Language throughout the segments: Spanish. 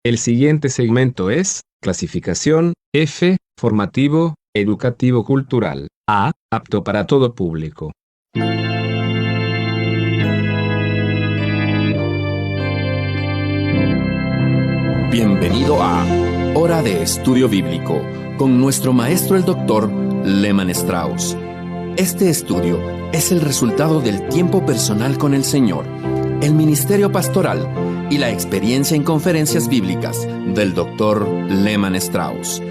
El siguiente segmento es clasificación F, formativo, educativo cultural. A, apto para todo público. Bienvenido a Hora de Estudio Bíblico con nuestro maestro el Dr. Lehman Strauss. Este estudio es el resultado del tiempo personal con el Señor, el ministerio pastoral y la experiencia en conferencias bíblicas del Dr. Lehman Strauss.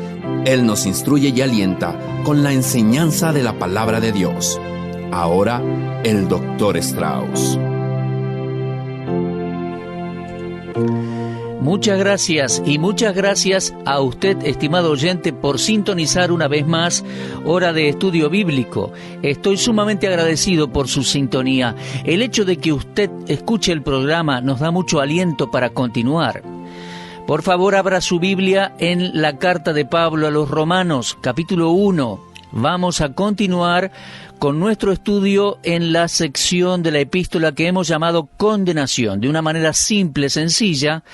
Él nos instruye y alienta con la enseñanza de la palabra de Dios. Ahora, el Dr. Strauss. Muchas gracias y muchas gracias a usted, estimado oyente, por sintonizar una vez más Hora de Estudio Bíblico. Estoy sumamente agradecido por su sintonía. El hecho de que usted escuche el programa nos da mucho aliento para continuar. Por favor, abra su Biblia en la carta de Pablo a los Romanos, capítulo 1. Vamos a continuar con nuestro estudio en la sección de la epístola que hemos llamado condenación, de una manera simple, sencilla,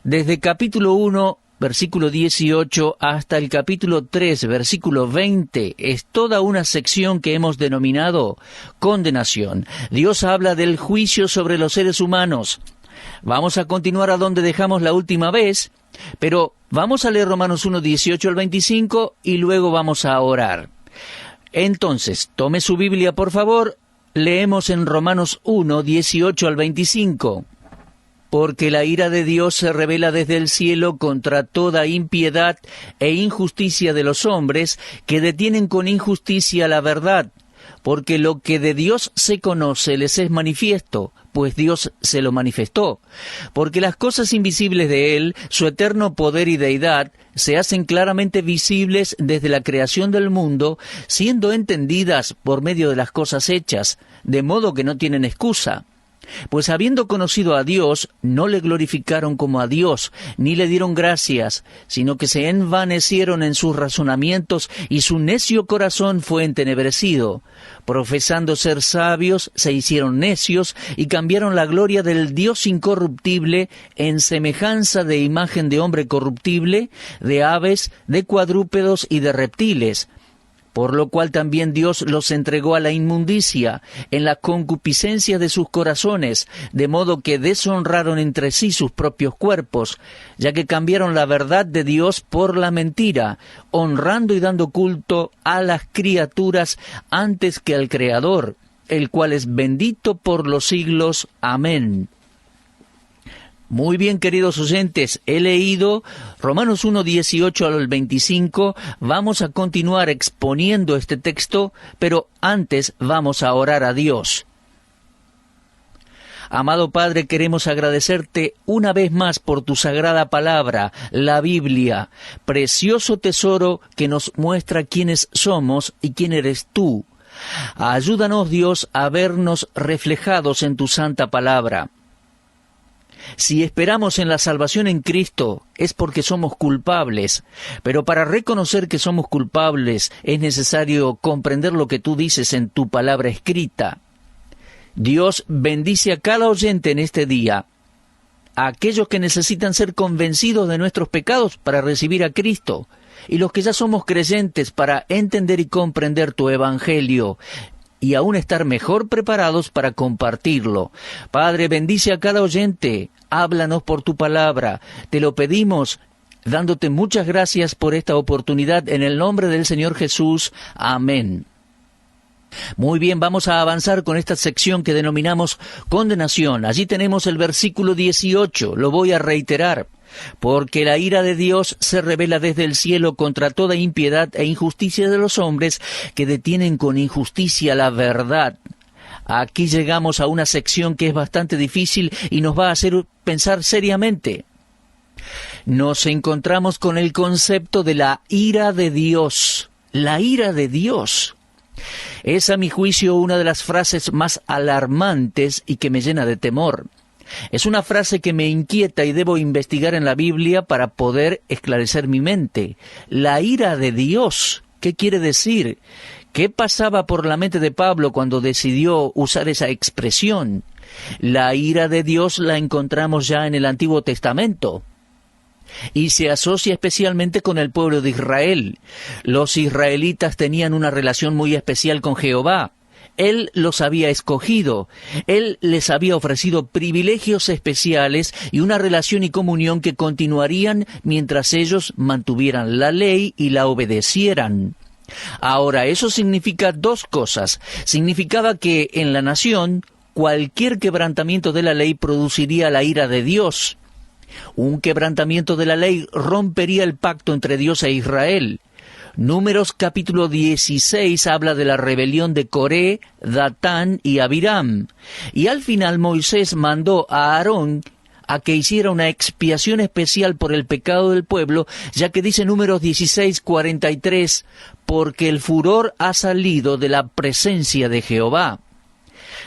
desde capítulo 1, versículo 18, hasta el capítulo 3, versículo 20. Es toda una sección que hemos denominado condenación. Dios habla del juicio sobre los seres humanos. Vamos a continuar a donde dejamos la última vez, pero vamos a leer Romanos 1, 18 al 25 y luego vamos a orar. Entonces, tome su Biblia, por favor. Leemos en Romanos 1, 18 al 25. Porque la ira de Dios se revela desde el cielo contra toda impiedad e injusticia de los hombres que detienen con injusticia la verdad. Porque lo que de Dios se conoce les es manifiesto, pues Dios se lo manifestó. Porque las cosas invisibles de Él, su eterno poder y deidad, se hacen claramente visibles desde la creación del mundo, siendo entendidas por medio de las cosas hechas, de modo que no tienen excusa. Pues habiendo conocido a Dios, no le glorificaron como a Dios, ni le dieron gracias, sino que se envanecieron en sus razonamientos, y su necio corazón fue entenebrecido. Profesando ser sabios, se hicieron necios, y cambiaron la gloria del Dios incorruptible en semejanza de imagen de hombre corruptible, de aves, de cuadrúpedos y de reptiles. Por lo cual también Dios los entregó a la inmundicia, en la concupiscencia de sus corazones, de modo que deshonraron entre sí sus propios cuerpos, ya que cambiaron la verdad de Dios por la mentira, honrando y dando culto a las criaturas antes que al Creador, el cual es bendito por los siglos. Amén. Muy bien, queridos oyentes, he leído Romanos 1, 18 al 25, vamos a continuar exponiendo este texto, pero antes vamos a orar a Dios. Amado Padre, queremos agradecerte una vez más por tu sagrada palabra, la Biblia, precioso tesoro que nos muestra quiénes somos y quién eres tú. Ayúdanos, Dios, a vernos reflejados en tu santa palabra. Si esperamos en la salvación en Cristo, es porque somos culpables, pero para reconocer que somos culpables es necesario comprender lo que tú dices en tu palabra escrita. Dios bendice a cada oyente en este día, a aquellos que necesitan ser convencidos de nuestros pecados para recibir a Cristo, y los que ya somos creyentes para entender y comprender tu evangelio, y aún estar mejor preparados para compartirlo. Padre, bendice a cada oyente, háblanos por tu palabra, te lo pedimos, dándote muchas gracias por esta oportunidad, en el nombre del Señor Jesús. Amén. Muy bien, vamos a avanzar con esta sección que denominamos condenación. Allí tenemos el versículo 18, lo voy a reiterar. Porque la ira de Dios se revela desde el cielo contra toda impiedad e injusticia de los hombres que detienen con injusticia la verdad. Aquí llegamos a una sección que es bastante difícil y nos va a hacer pensar seriamente. Nos encontramos con el concepto de la ira de Dios. La ira de Dios. Es, a mi juicio, una de las frases más alarmantes y que me llena de temor. Es una frase que me inquieta y debo investigar en la Biblia para poder esclarecer mi mente. La ira de Dios, ¿qué quiere decir? ¿Qué pasaba por la mente de Pablo cuando decidió usar esa expresión? La ira de Dios la encontramos ya en el Antiguo Testamento. y se asocia especialmente con el pueblo de Israel. Los israelitas tenían una relación muy especial con Jehová. Él los había escogido, Él les había ofrecido privilegios especiales y una relación y comunión que continuarían mientras ellos mantuvieran la ley y la obedecieran. Ahora, eso significa dos cosas. Significaba que en la nación cualquier quebrantamiento de la ley produciría la ira de Dios. Un quebrantamiento de la ley rompería el pacto entre Dios e Israel. Números capítulo 16 habla de la rebelión de Coré, Datán y Abiram. Y al final Moisés mandó a Aarón a que hiciera una expiación especial por el pecado del pueblo, ya que dice Números 16:43, porque el furor ha salido de la presencia de Jehová.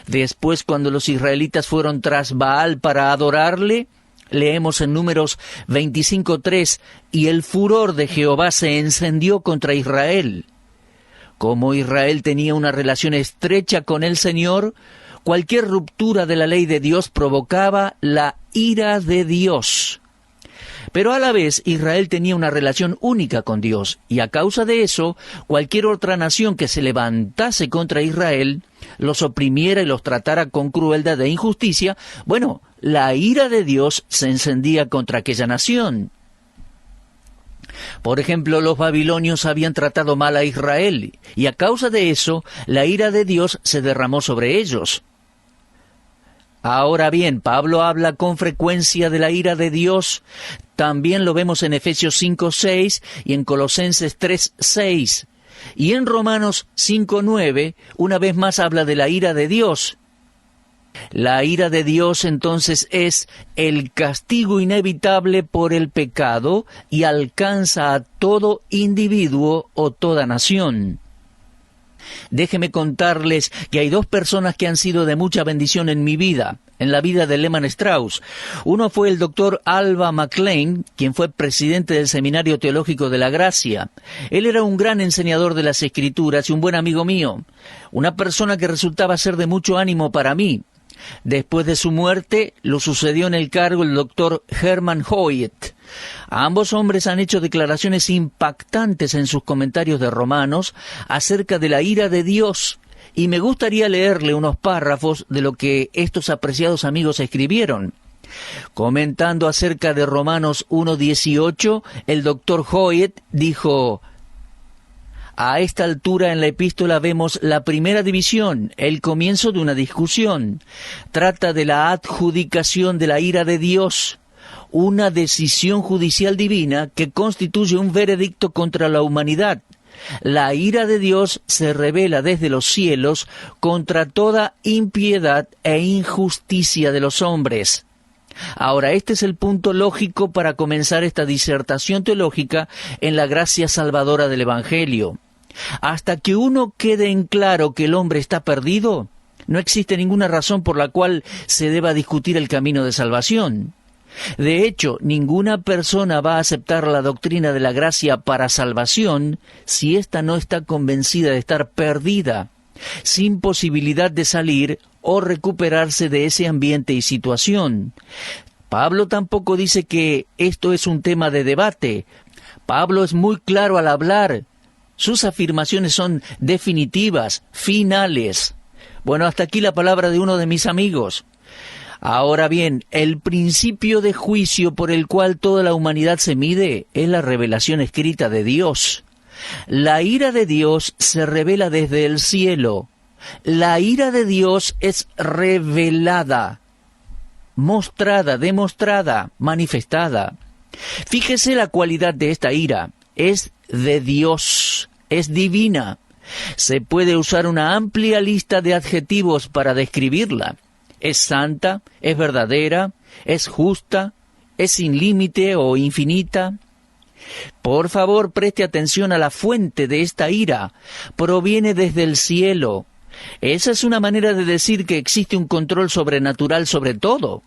Después, cuando los israelitas fueron tras Baal para adorarle, leemos en Números 25:3, y el furor de Jehová se encendió contra Israel. Como Israel tenía una relación estrecha con el Señor, cualquier ruptura de la ley de Dios provocaba la ira de Dios. Pero a la vez Israel tenía una relación única con Dios, y a causa de eso, cualquier otra nación que se levantase contra Israel, los oprimiera y los tratara con crueldad e injusticia, bueno, la ira de Dios se encendía contra aquella nación. Por ejemplo, los babilonios habían tratado mal a Israel, y a causa de eso, la ira de Dios se derramó sobre ellos. Ahora bien, Pablo habla con frecuencia de la ira de Dios. También lo vemos en Efesios 5:6 y en Colosenses 3:6. Y en Romanos 5:9, una vez más habla de la ira de Dios. La ira de Dios entonces es el castigo inevitable por el pecado y alcanza a todo individuo o toda nación. Déjeme contarles que hay dos personas que han sido de mucha bendición en mi vida, en la vida de Lehman Strauss. Uno fue el doctor Alva McLean, quien fue presidente del Seminario Teológico de la Gracia. Él era un gran enseñador de las Escrituras y un buen amigo mío, una persona que resultaba ser de mucho ánimo para mí. Después de su muerte, lo sucedió en el cargo el doctor Herman Hoyt. Ambos hombres han hecho declaraciones impactantes en sus comentarios de Romanos acerca de la ira de Dios, y me gustaría leerle unos párrafos de lo que estos apreciados amigos escribieron. Comentando acerca de Romanos 1:18, el doctor Hoyt dijo: a esta altura en la epístola vemos la primera división, el comienzo de una discusión. Trata de la adjudicación de la ira de Dios, una decisión judicial divina que constituye un veredicto contra la humanidad. La ira de Dios se revela desde los cielos contra toda impiedad e injusticia de los hombres. Ahora, este es el punto lógico para comenzar esta disertación teológica en la gracia salvadora del Evangelio. Hasta que uno quede en claro que el hombre está perdido, no existe ninguna razón por la cual se deba discutir el camino de salvación. De hecho, ninguna persona va a aceptar la doctrina de la gracia para salvación si ésta no está convencida de estar perdida, sin posibilidad de salir o recuperarse de ese ambiente y situación. Pablo tampoco dice que esto es un tema de debate. Pablo es muy claro al hablar. Sus afirmaciones son definitivas, finales. Bueno, hasta aquí la palabra de uno de mis amigos. Ahora bien, el principio de juicio por el cual toda la humanidad se mide es la revelación escrita de Dios. La ira de Dios se revela desde el cielo. La ira de Dios es revelada, mostrada, demostrada, manifestada. Fíjese la cualidad de esta ira. Es de Dios, es divina. Se puede usar una amplia lista de adjetivos para describirla. Es santa, es verdadera, es justa, es sin límite o infinita. Por favor, preste atención a la fuente de esta ira. Proviene desde el cielo. Esa es una manera de decir que existe un control sobrenatural sobre todo.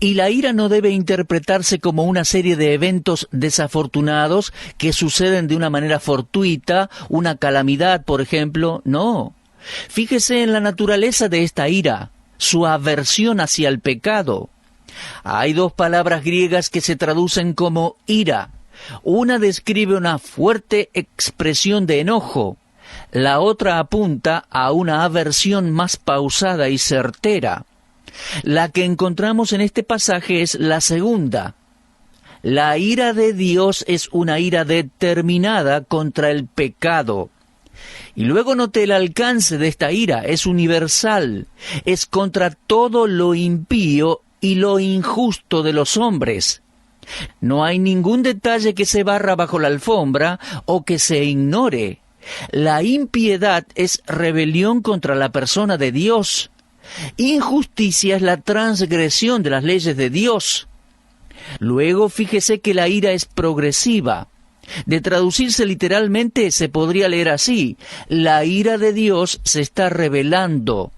Y la ira no debe interpretarse como una serie de eventos desafortunados que suceden de una manera fortuita, una calamidad, por ejemplo. No. Fíjese en la naturaleza de esta ira, su aversión hacia el pecado. Hay dos palabras griegas que se traducen como ira. Una describe una fuerte expresión de enojo. La otra apunta a una aversión más pausada y certera. La que encontramos en este pasaje es la segunda. La ira de Dios es una ira determinada contra el pecado. Y luego note el alcance de esta ira, es universal, es contra todo lo impío y lo injusto de los hombres. No hay ningún detalle que se barra bajo la alfombra o que se ignore. La impiedad es rebelión contra la persona de Dios. Injusticia es la transgresión de las leyes de Dios. Luego, fíjese que la ira es progresiva. De traducirse literalmente, se podría leer así: la ira de Dios se está revelando.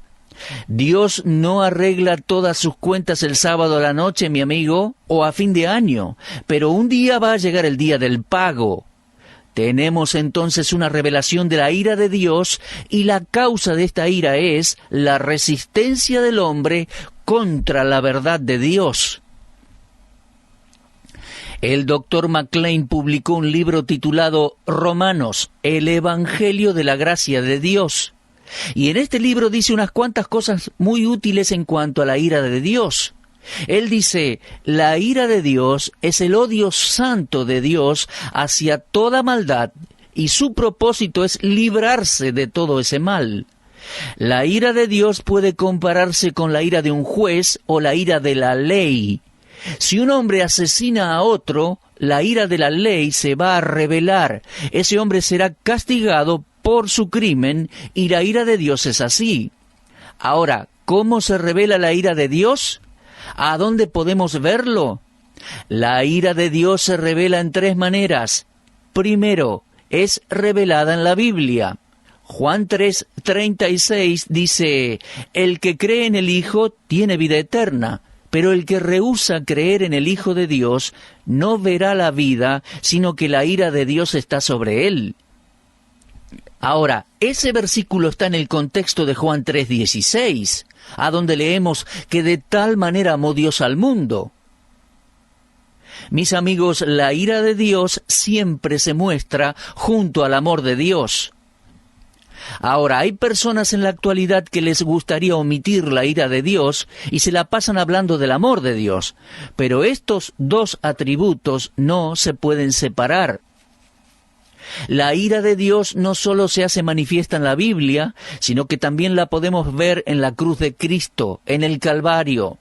Dios no arregla todas sus cuentas el sábado a la noche, mi amigo, o a fin de año, pero un día va a llegar el día del pago. Tenemos entonces una revelación de la ira de Dios, y la causa de esta ira es la resistencia del hombre contra la verdad de Dios. El Dr. McLean publicó un libro titulado Romanos, el Evangelio de la Gracia de Dios. Y en este libro dice unas cuantas cosas muy útiles en cuanto a la ira de Dios. Él dice: la ira de Dios es el odio santo de Dios hacia toda maldad, y su propósito es librarse de todo ese mal. La ira de Dios puede compararse con la ira de un juez o la ira de la ley. Si un hombre asesina a otro, la ira de la ley se va a revelar. Ese hombre será castigado por su crimen, y la ira de Dios es así. Ahora, ¿cómo se revela la ira de Dios? ¿A dónde podemos verlo? La ira de Dios se revela en tres maneras. Primero, es revelada en la Biblia. Juan 3:36 dice: el que cree en el Hijo tiene vida eterna, pero el que rehúsa creer en el Hijo de Dios no verá la vida, sino que la ira de Dios está sobre él. Ahora, ese versículo está en el contexto de Juan 3:16, a donde leemos que de tal manera amó Dios al mundo. Mis amigos, la ira de Dios siempre se muestra junto al amor de Dios. Ahora, hay personas en la actualidad que les gustaría omitir la ira de Dios y se la pasan hablando del amor de Dios, pero estos dos atributos no se pueden separar. La ira de Dios no solo se hace manifiesta en la Biblia, sino que también la podemos ver en la cruz de Cristo, en el Calvario.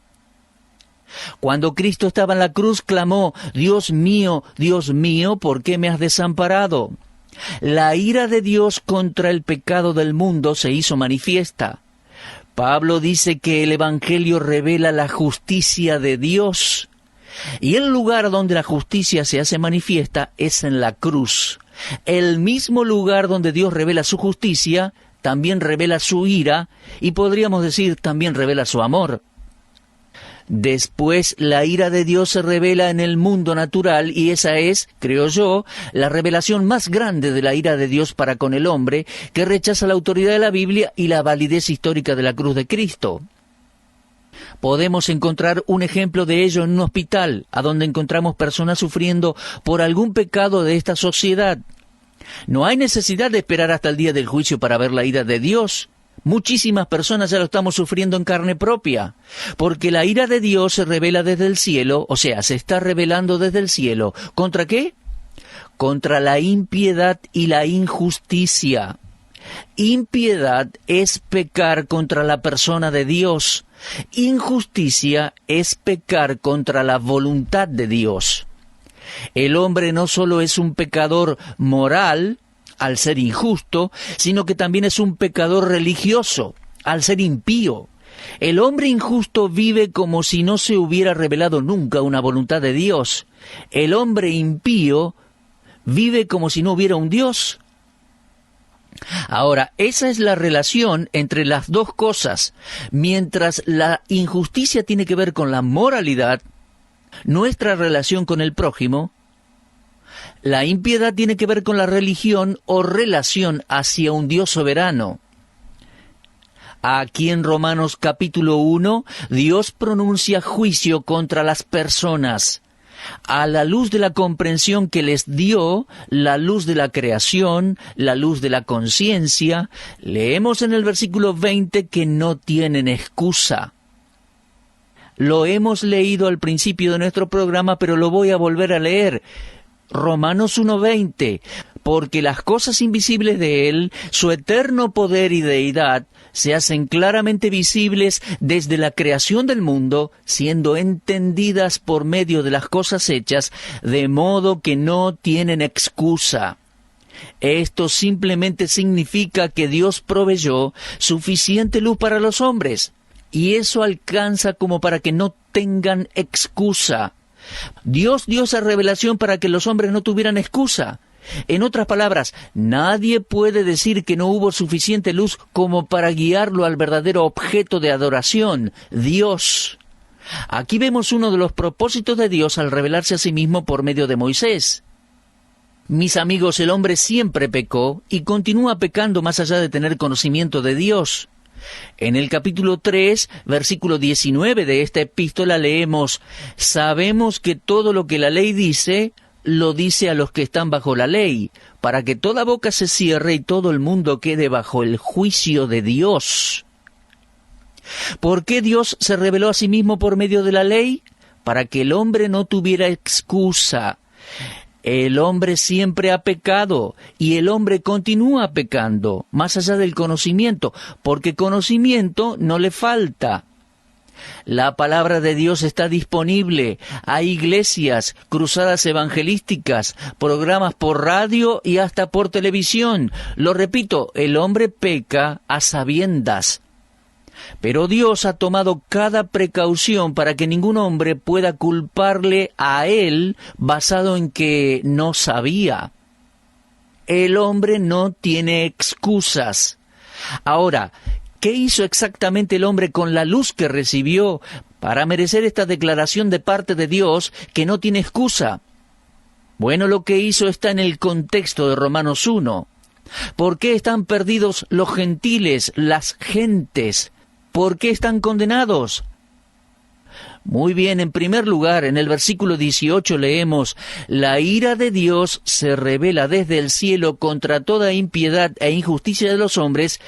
Cuando Cristo estaba en la cruz, clamó: Dios mío, ¿por qué me has desamparado? La ira de Dios contra el pecado del mundo se hizo manifiesta. Pablo dice que el Evangelio revela la justicia de Dios, y el lugar donde la justicia se hace manifiesta es en la cruz. El mismo lugar donde Dios revela su justicia, también revela su ira, y podríamos decir también revela su amor. Después, la ira de Dios se revela en el mundo natural, y esa es, creo yo, la revelación más grande de la ira de Dios para con el hombre, que rechaza la autoridad de la Biblia y la validez histórica de la cruz de Cristo. Podemos encontrar un ejemplo de ello en un hospital, a donde encontramos personas sufriendo por algún pecado de esta sociedad. No hay necesidad de esperar hasta el día del juicio para ver la ira de Dios. Muchísimas personas ya lo estamos sufriendo en carne propia, porque la ira de Dios se revela desde el cielo, o sea, se está revelando desde el cielo. ¿Contra qué? Contra la impiedad y la injusticia. Impiedad es pecar contra la persona de Dios. Injusticia es pecar contra la voluntad de Dios. El hombre no solo es un pecador moral, al ser injusto, sino que también es un pecador religioso, al ser impío. El hombre injusto vive como si no se hubiera revelado nunca una voluntad de Dios. El hombre impío vive como si no hubiera un Dios. Ahora, esa es la relación entre las dos cosas. Mientras la injusticia tiene que ver con la moralidad, nuestra relación con el prójimo, la impiedad tiene que ver con la religión o relación hacia un Dios soberano. Aquí en Romanos capítulo 1, Dios pronuncia juicio contra las personas. A la luz de la comprensión que les dio, la luz de la creación, la luz de la conciencia, leemos en el versículo 20 que no tienen excusa. Lo hemos leído al principio de nuestro programa, pero lo voy a volver a leer. Romanos 1:20, porque las cosas invisibles de Él, su eterno poder y deidad, se hacen claramente visibles desde la creación del mundo, siendo entendidas por medio de las cosas hechas, de modo que no tienen excusa. Esto simplemente significa que Dios proveyó suficiente luz para los hombres, y eso alcanza como para que no tengan excusa. Dios dio esa revelación para que los hombres no tuvieran excusa. En otras palabras, nadie puede decir que no hubo suficiente luz como para guiarlo al verdadero objeto de adoración, Dios. Aquí vemos uno de los propósitos de Dios al revelarse a sí mismo por medio de Moisés. Mis amigos, el hombre siempre pecó y continúa pecando más allá de tener conocimiento de Dios. En el capítulo 3, versículo 19 de esta epístola leemos: «Sabemos que todo lo que la ley dice, lo dice a los que están bajo la ley, para que toda boca se cierre y todo el mundo quede bajo el juicio de Dios». ¿Por qué Dios se reveló a sí mismo por medio de la ley? Para que el hombre no tuviera excusa. El hombre siempre ha pecado y el hombre continúa pecando, más allá del conocimiento, porque conocimiento no le falta. La palabra de Dios está disponible. Hay iglesias, cruzadas evangelísticas, programas por radio y hasta por televisión. Lo repito, el hombre peca a sabiendas. Pero Dios ha tomado cada precaución para que ningún hombre pueda culparle a él basado en que no sabía. El hombre no tiene excusas. Ahora, ¿qué hizo exactamente el hombre con la luz que recibió para merecer esta declaración de parte de Dios que no tiene excusa? Bueno, lo que hizo está en el contexto de Romanos 1. ¿Por qué están perdidos los gentiles, las gentes? ¿Por qué están condenados? Muy bien, en primer lugar, en el versículo 18 leemos: «La ira de Dios se revela desde el cielo contra toda impiedad e injusticia de los hombres».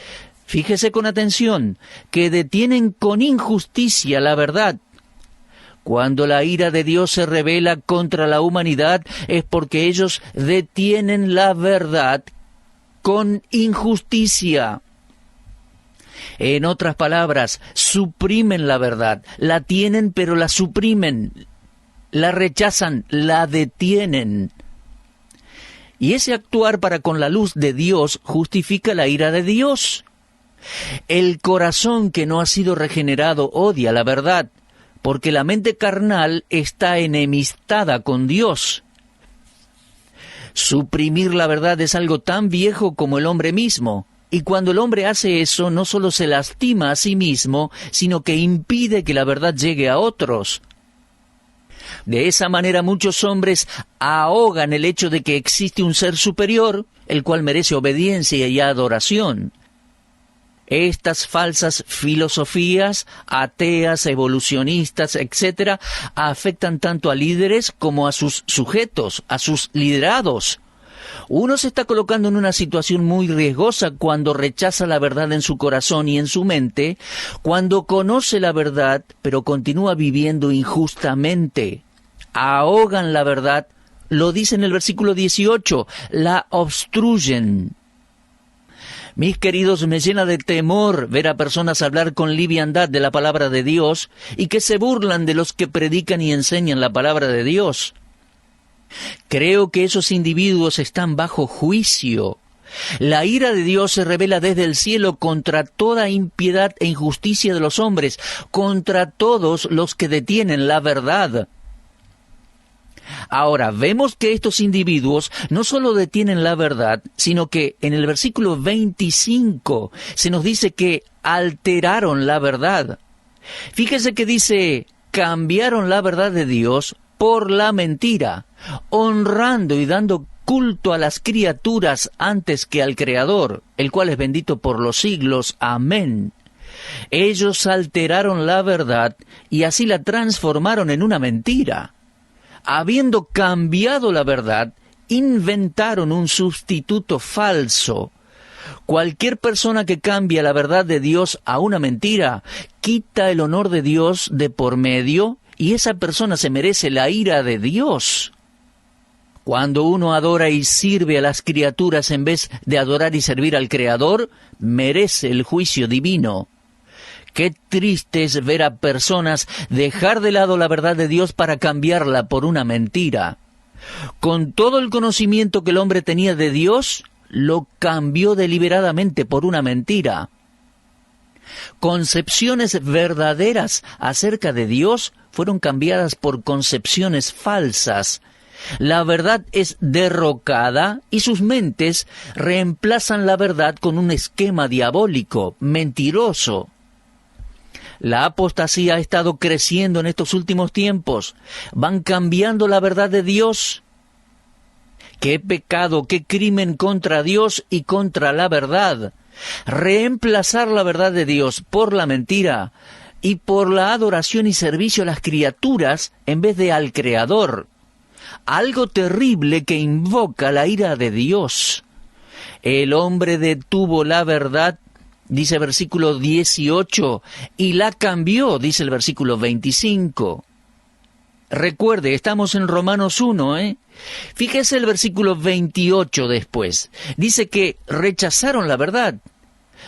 Fíjese con atención, que detienen con injusticia la verdad. Cuando la ira de Dios se revela contra la humanidad, es porque ellos detienen la verdad con injusticia. En otras palabras, suprimen la verdad. La tienen, pero la suprimen. La rechazan, la detienen. Y ese actuar para con la luz de Dios justifica la ira de Dios. El corazón que no ha sido regenerado odia la verdad, porque la mente carnal está enemistada con Dios. Suprimir la verdad es algo tan viejo como el hombre mismo. Y cuando el hombre hace eso, no solo se lastima a sí mismo, sino que impide que la verdad llegue a otros. De esa manera muchos hombres ahogan el hecho de que existe un ser superior, el cual merece obediencia y adoración. Estas falsas filosofías, ateas, evolucionistas, etc., afectan tanto a líderes como a sus sujetos, a sus liderados. Uno se está colocando en una situación muy riesgosa cuando rechaza la verdad en su corazón y en su mente, cuando conoce la verdad, pero continúa viviendo injustamente. Ahogan la verdad, lo dice en el versículo 18, la obstruyen. Mis queridos, me llena de temor ver a personas hablar con liviandad de la palabra de Dios y que se burlan de los que predican y enseñan la palabra de Dios. Creo que esos individuos están bajo juicio. La ira de Dios se revela desde el cielo contra toda impiedad e injusticia de los hombres, contra todos los que detienen la verdad. Ahora, vemos que estos individuos no solo detienen la verdad, sino que en el versículo 25 se nos dice que alteraron la verdad. Fíjese que dice, cambiaron la verdad de Dios por la mentira, honrando y dando culto a las criaturas antes que al Creador, el cual es bendito por los siglos. Amén. Ellos alteraron la verdad y así la transformaron en una mentira. Habiendo cambiado la verdad, inventaron un sustituto falso. Cualquier persona que cambia la verdad de Dios a una mentira, quita el honor de Dios de por medio y esa persona se merece la ira de Dios. Cuando uno adora y sirve a las criaturas en vez de adorar y servir al Creador, merece el juicio divino. Qué triste es ver a personas dejar de lado la verdad de Dios para cambiarla por una mentira. Con todo el conocimiento que el hombre tenía de Dios, lo cambió deliberadamente por una mentira. Concepciones verdaderas acerca de Dios fueron cambiadas por concepciones falsas. La verdad es derrocada y sus mentes reemplazan la verdad con un esquema diabólico, mentiroso. La apostasía ha estado creciendo en estos últimos tiempos. Van cambiando la verdad de Dios. ¡Qué pecado, qué crimen contra Dios y contra la verdad! Reemplazar la verdad de Dios por la mentira y por la adoración y servicio a las criaturas en vez de al Creador. Algo terrible que invoca la ira de Dios. El hombre detuvo la verdad, dice el versículo 18, y la cambió, dice el versículo 25. Recuerde, estamos en Romanos 1, Fíjese el versículo 28 después. Dice que rechazaron la verdad.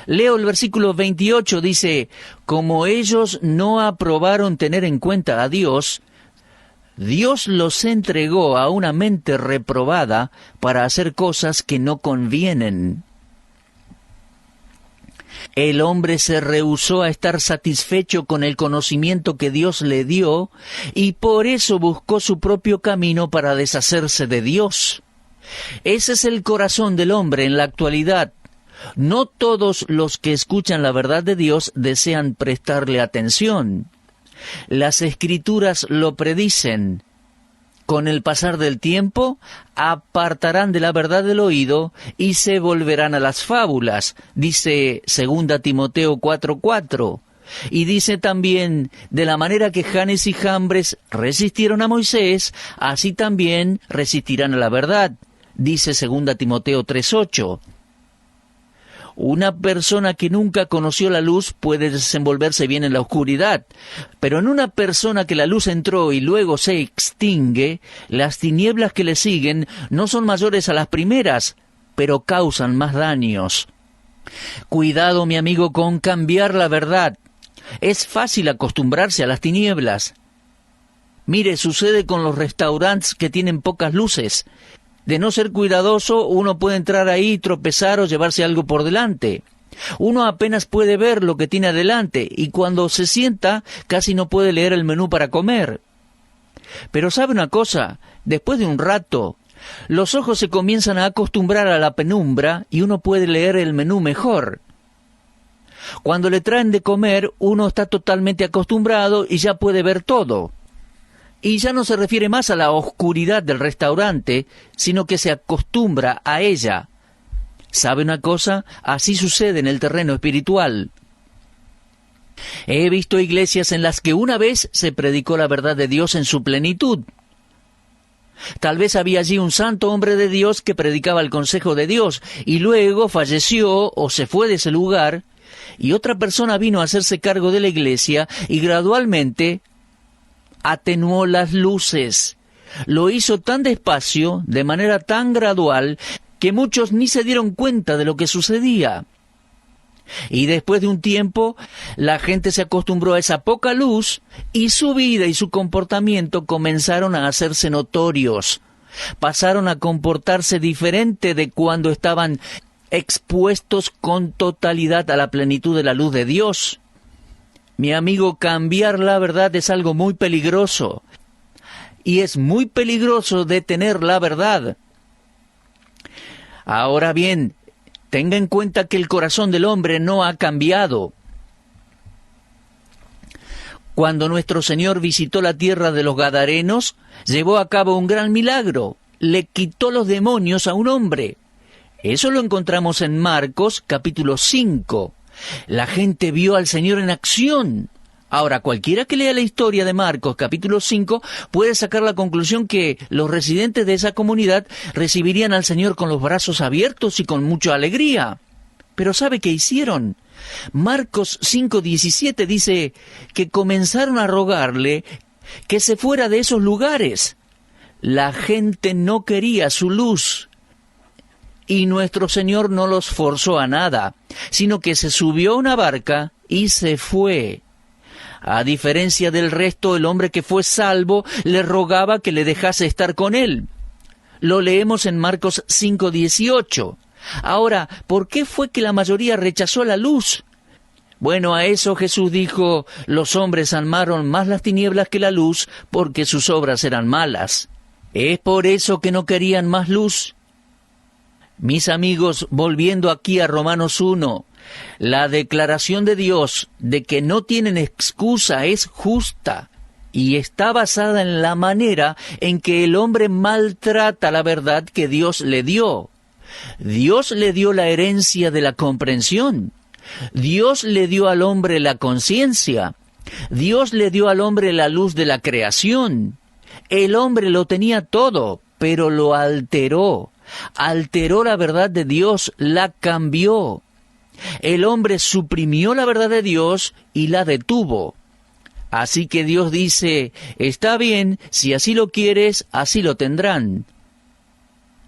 Leo el versículo 28, dice, como ellos no aprobaron tener en cuenta a Dios, Dios los entregó a una mente reprobada para hacer cosas que no convienen. El hombre se rehusó a estar satisfecho con el conocimiento que Dios le dio y por eso buscó su propio camino para deshacerse de Dios. Ese es el corazón del hombre en la actualidad. No todos los que escuchan la verdad de Dios desean prestarle atención. Las Escrituras lo predicen. Con el pasar del tiempo, apartarán de la verdad del oído y se volverán a las fábulas, dice 2 Timoteo 4:4. Y dice también, de la manera que Janes y Jambres resistieron a Moisés, así también resistirán a la verdad, dice 2 Timoteo 3:8. Una persona que nunca conoció la luz puede desenvolverse bien en la oscuridad, pero en una persona que la luz entró y luego se extingue, las tinieblas que le siguen no son mayores a las primeras, pero causan más daños. Cuidado, mi amigo, con cambiar la verdad. Es fácil acostumbrarse a las tinieblas. Mire, sucede con los restaurantes que tienen pocas luces. De no ser cuidadoso, uno puede entrar ahí, tropezar o llevarse algo por delante. Uno apenas puede ver lo que tiene adelante y cuando se sienta casi no puede leer el menú para comer. Pero ¿sabe una cosa? Después de un rato, los ojos se comienzan a acostumbrar a la penumbra y uno puede leer el menú mejor. Cuando le traen de comer, uno está totalmente acostumbrado y ya puede ver todo. Y ya no se refiere más a la oscuridad del restaurante, sino que se acostumbra a ella. ¿Sabe una cosa? Así sucede en el terreno espiritual. He visto iglesias en las que una vez se predicó la verdad de Dios en su plenitud. Tal vez había allí un santo hombre de Dios que predicaba el consejo de Dios, y luego falleció o se fue de ese lugar, y otra persona vino a hacerse cargo de la iglesia, y gradualmente atenuó las luces. Lo hizo tan despacio, de manera tan gradual, que muchos ni se dieron cuenta de lo que sucedía. Y después de un tiempo, la gente se acostumbró a esa poca luz, y su vida y su comportamiento comenzaron a hacerse notorios. Pasaron a comportarse diferente de cuando estaban expuestos con totalidad a la plenitud de la luz de Dios. Mi amigo, cambiar la verdad es algo muy peligroso. Y es muy peligroso detener la verdad. Ahora bien, tenga en cuenta que el corazón del hombre no ha cambiado. Cuando nuestro Señor visitó la tierra de los Gadarenos, llevó a cabo un gran milagro. Le quitó los demonios a un hombre. Eso lo encontramos en Marcos, capítulo 5. La gente vio al Señor en acción. Ahora, cualquiera que lea la historia de Marcos, capítulo 5, puede sacar la conclusión que los residentes de esa comunidad recibirían al Señor con los brazos abiertos y con mucha alegría. Pero ¿sabe qué hicieron? Marcos 5:17 dice que comenzaron a rogarle que se fuera de esos lugares. La gente no quería su luz. Y nuestro Señor no los forzó a nada, sino que se subió a una barca y se fue. A diferencia del resto, el hombre que fue salvo le rogaba que le dejase estar con él. Lo leemos en Marcos 5:18. Ahora, ¿por qué fue que la mayoría rechazó la luz? Bueno, a eso Jesús dijo: los hombres amaron más las tinieblas que la luz, porque sus obras eran malas. ¿Es por eso que no querían más luz? Mis amigos, volviendo aquí a Romanos 1, la declaración de Dios de que no tienen excusa es justa y está basada en la manera en que el hombre maltrata la verdad que Dios le dio. Dios le dio la herencia de la comprensión. Dios le dio al hombre la conciencia. Dios le dio al hombre la luz de la creación. El hombre lo tenía todo, pero lo alteró. Alteró la verdad de Dios, la cambió. El hombre suprimió la verdad de Dios y la detuvo. Así que Dios dice: está bien, si así lo quieres, así lo tendrán.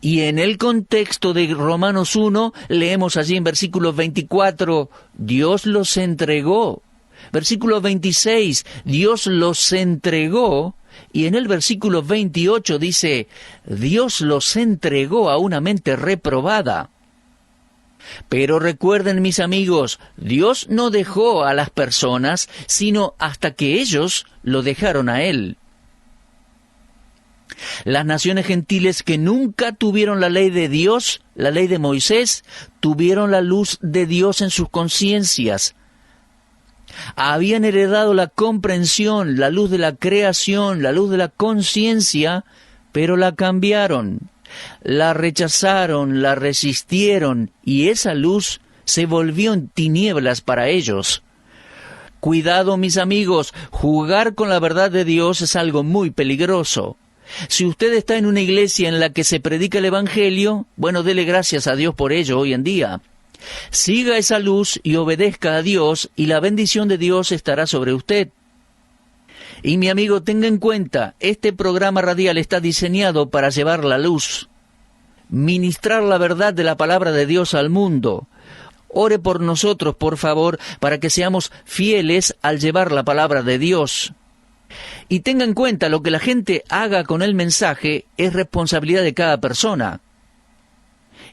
Y en el contexto de Romanos 1, leemos allí en versículo 24, Dios los entregó. Versículo 26, Dios los entregó. Y en el versículo 28 dice, Dios los entregó a una mente reprobada. Pero recuerden, mis amigos, Dios no dejó a las personas, sino hasta que ellos lo dejaron a Él. Las naciones gentiles que nunca tuvieron la ley de Dios, la ley de Moisés, tuvieron la luz de Dios en sus conciencias. Habían heredado la comprensión, la luz de la creación, la luz de la conciencia, pero la cambiaron, la rechazaron, la resistieron, y esa luz se volvió en tinieblas para ellos. Cuidado, mis amigos, jugar con la verdad de Dios es algo muy peligroso. Si usted está en una iglesia en la que se predica el Evangelio, bueno, dele gracias a Dios por ello hoy en día. Siga esa luz y obedezca a Dios, y la bendición de Dios estará sobre usted. Y mi amigo, tenga en cuenta, este programa radial está diseñado para llevar la luz, ministrar la verdad de la palabra de Dios al mundo. Ore por nosotros, por favor, para que seamos fieles al llevar la palabra de Dios. Y tenga en cuenta, lo que la gente haga con el mensaje es responsabilidad de cada persona.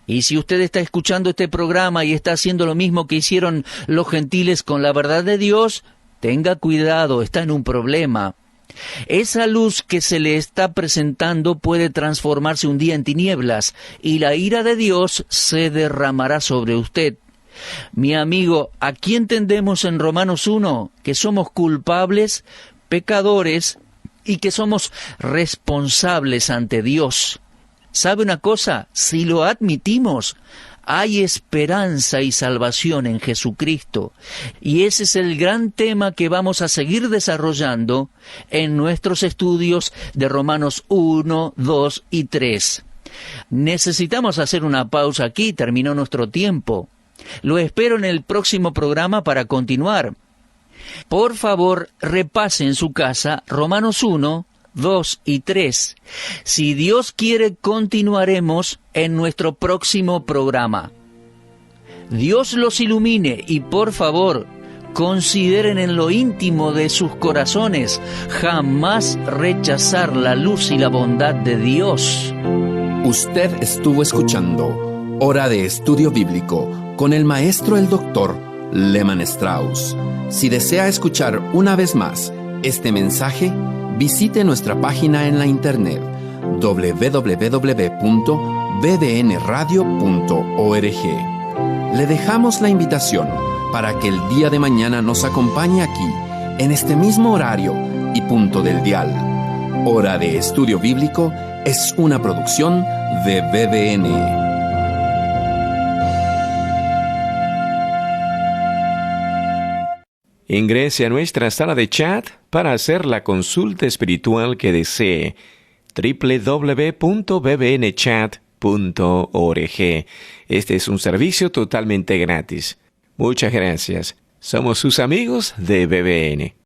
Y si usted está escuchando este programa y está haciendo lo mismo que hicieron los gentiles con la verdad de Dios, tenga cuidado, está en un problema. Esa luz que se le está presentando puede transformarse un día en tinieblas, y la ira de Dios se derramará sobre usted. Mi amigo, aquí entendemos en Romanos 1 que somos culpables, pecadores, y que somos responsables ante Dios. ¿Sabe una cosa? Si lo admitimos, hay esperanza y salvación en Jesucristo. Y ese es el gran tema que vamos a seguir desarrollando en nuestros estudios de Romanos 1, 2 y 3. Necesitamos hacer una pausa aquí, terminó nuestro tiempo. Lo espero en el próximo programa para continuar. Por favor, repase en su casa Romanos 1, 2 y 3. Si Dios quiere, continuaremos en nuestro próximo programa. Dios los ilumine y, por favor, consideren en lo íntimo de sus corazones jamás rechazar la luz y la bondad de Dios. Usted estuvo escuchando Hora de Estudio Bíblico con el maestro el doctor Lehman Strauss. Si desea escuchar una vez más este mensaje, visite nuestra página en la internet www.bbnradio.org. Le dejamos la invitación para que el día de mañana nos acompañe aquí, en este mismo horario y punto del dial. Hora de Estudio Bíblico es una producción de BBN. Ingrese a nuestra sala de chat para hacer la consulta espiritual que desee. www.bbnchat.org. Este es un servicio totalmente gratis. Muchas gracias. Somos sus amigos de BBN.